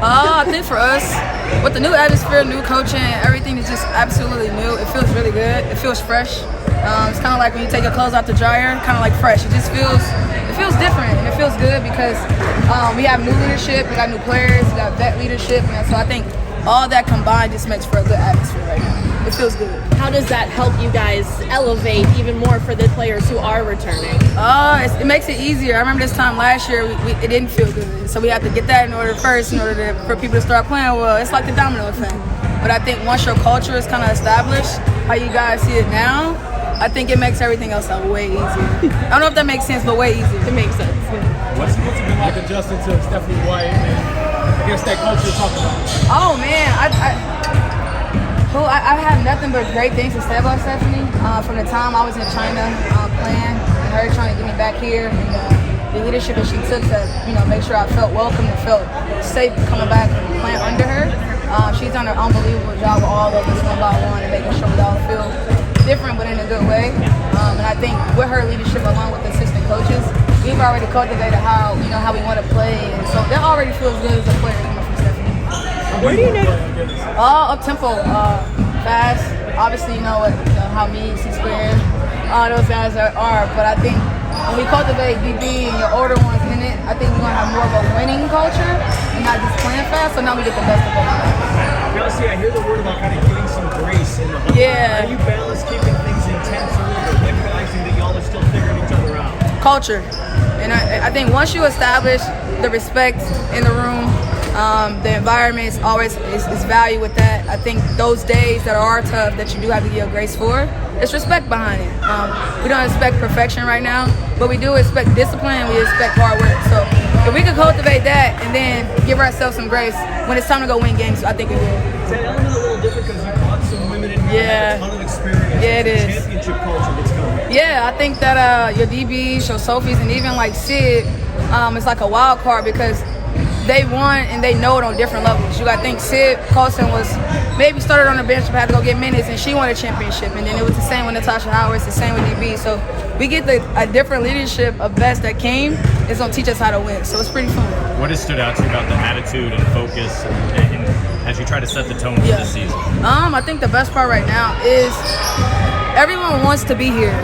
I think for us, with the new atmosphere, new coaching, everything is just absolutely new. It feels really good. It feels fresh. It's kind of like when you take your clothes out the dryer, kind of like fresh. It feels different, and it feels good because we have new leadership, we got new players, we got vet leadership, and so I think all that combined just makes for a good atmosphere right now. It feels good. How does that help you guys elevate even more for the players who are returning? It makes it easier. I remember this time last year, it didn't feel good. So we had to get that in order first in order for people to start playing well. It's like the domino effect. But I think once your culture is kind of established, how you guys see it now, I think it makes everything else way easier. I don't know if that makes sense, but way easier. It makes sense. What's it been like adjusting to Stephanie White and I guess that culture you're talking about? Oh, man. I have nothing but great things to say about Stephanie. From the time I was in China playing and her trying to get me back here, and the leadership that she took to make sure I felt welcome and felt safe coming back and playing under her. She's done an unbelievable job with all of us one by one and making sure we all feel different but in a good way. And I think with her leadership along with the assistant coaches, we've already cultivated how we want to play, and so that already feels good as a player coming from Stephanie. Where do you know? Up tempo, fast. Obviously, how me, C-Squared, all those guys are. But I think when we cultivate DB and your older ones in it, I think we're gonna have more of a winning culture and not just playing fast. So now we get the best of both. Kelsey, I hear the word about kind of getting some grace in the huddle. Yeah. How do you balance keeping things intense or recognizing that y'all are still figuring each other out? Culture, and I think once you establish the respect in the room. The environment is always is value with that. I think those days that are tough that you do have to give grace for, it's respect behind it. We don't expect perfection right now, but we do expect discipline and we expect hard work. So if we can cultivate that and then give ourselves some grace when it's time to go win games, I think we will. Is that element a little different because you brought some women in here that have a ton of experience? Yeah, it is. Championship culture that's coming. Yeah, I think that your DBs, your Sophies, and even like Sid, it's like a wild card because they won and they know it on different levels. You got to think Sid Colson was maybe started on the bench but had to go get minutes, and she won a championship. And then it was the same with Natasha Howard, it's the same with DB. So we get a different leadership of vets that came. It's going to teach us how to win. So it's pretty fun. What has stood out to you about the attitude and focus and as you try to set the tone for this season? I think the best part right now is everyone wants to be here.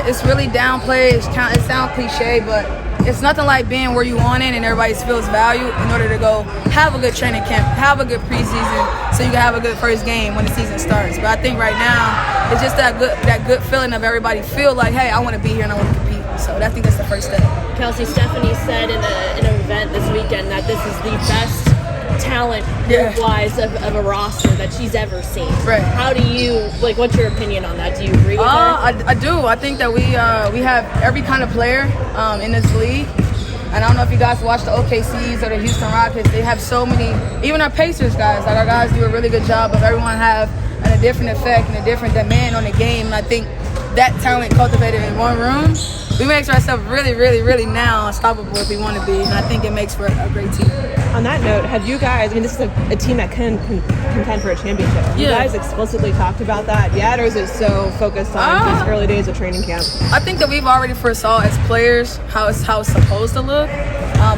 It's really downplayed. It sounds cliche, but it's nothing like being where you want it and everybody feels value in order to go have a good training camp, have a good preseason, so you can have a good first game when the season starts. But I think right now it's just that good feeling of everybody feel like, hey, I want to be here and I want to compete. So I think that's the first step. Kelsey, Stephanie said in an event this weekend that this is the best talent wise of a roster that she's ever seen. Right. How do you what's your opinion on that? Do you agree with her? I do. I think that we have every kind of player in this league. And I don't know if you guys watch the OKCs or the Houston Rockets. They have so many, even our Pacers guys, like our guys do a really good job of everyone have a different effect and a different demand on the game. And I think that talent cultivated in one room, we make ourselves really, really, really now unstoppable if we want to be. And I think it makes for a great team. On that note, have you guys, this is a team that can contend for a championship. Have you guys explicitly talked about that yet, or is it so focused on these early days of training camp? I think that we've already foresaw as players how it's supposed to look.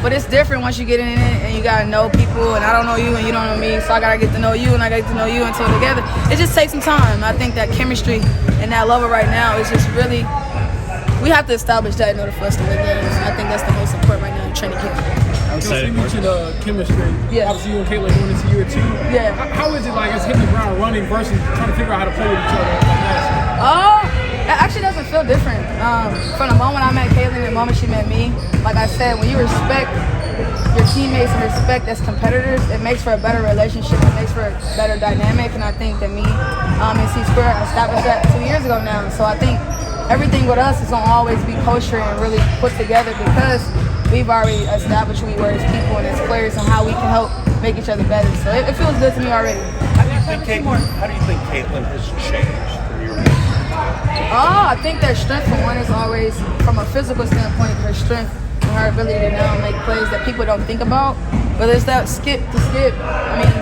But it's different once you get in it and you got to know people, and I don't know you and you don't know me, so I got to get to know you and I got to get to know you until together. It just takes some time. I think that chemistry and that level right now is just really, we have to establish that in order for us to win games. I think that's the most important right now in training camp. You mentioned chemistry. Yeah. Obviously, you and Caitlin going into year 2. Yeah. How is it like as hitting the ground running versus trying to figure out how to play with each other? It actually doesn't feel different. From the moment I met Caitlin and the moment she met me, like I said, when you respect your teammates and respect as competitors, it makes for a better relationship. It makes for a better dynamic, and I think that me and C-Square established that 2 years ago now. So I think everything with us is going to always be kosher and really put together because we've already established who we were as people and as players and how we can help make each other better. So it feels good to me already. How do you think Caitlin has changed from your point? I think their strength for one is always, from a physical standpoint, her strength and her ability to now make plays that people don't think about. But there's that skip to skip. I mean,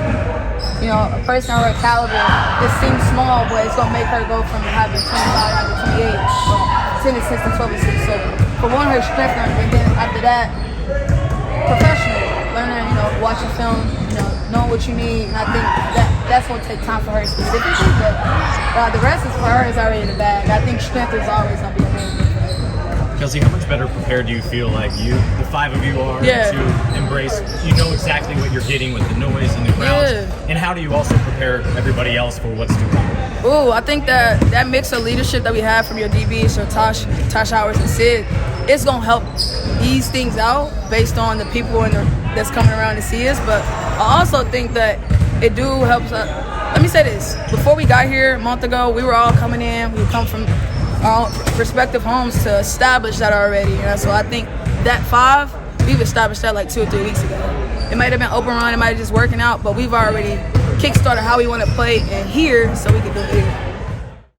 a person of her caliber, it seems small, but it's going to make her go from having 25 to 28, from 10 assists to 12 assists. So for one, her strength, and then after that, professional, learning, watching film, knowing what you need. And I think that's going to take time for her specifically. But the rest is for her is already in the bag. I think strength is always going to be a main thing. Kelsey, how much better prepared do you feel like the five of you are to embrace, you know exactly what you're getting with the noise and the crowds, and how do you also prepare everybody else for what's to come? Ooh, I think that mix of leadership that we have from your DBs, so Tosh Howard and Sid, it's going to help ease things out based on the people that's coming around to see us. But I also think that it do help us. Let me say this. Before we got here a month ago, we were all coming in. We come from our respective homes to establish that already. So I think that 5, we've established that like 2 or 3 weeks ago. It might have been open run, it might have just working out, but we've already kickstarted how we want to play in here so we can do it here.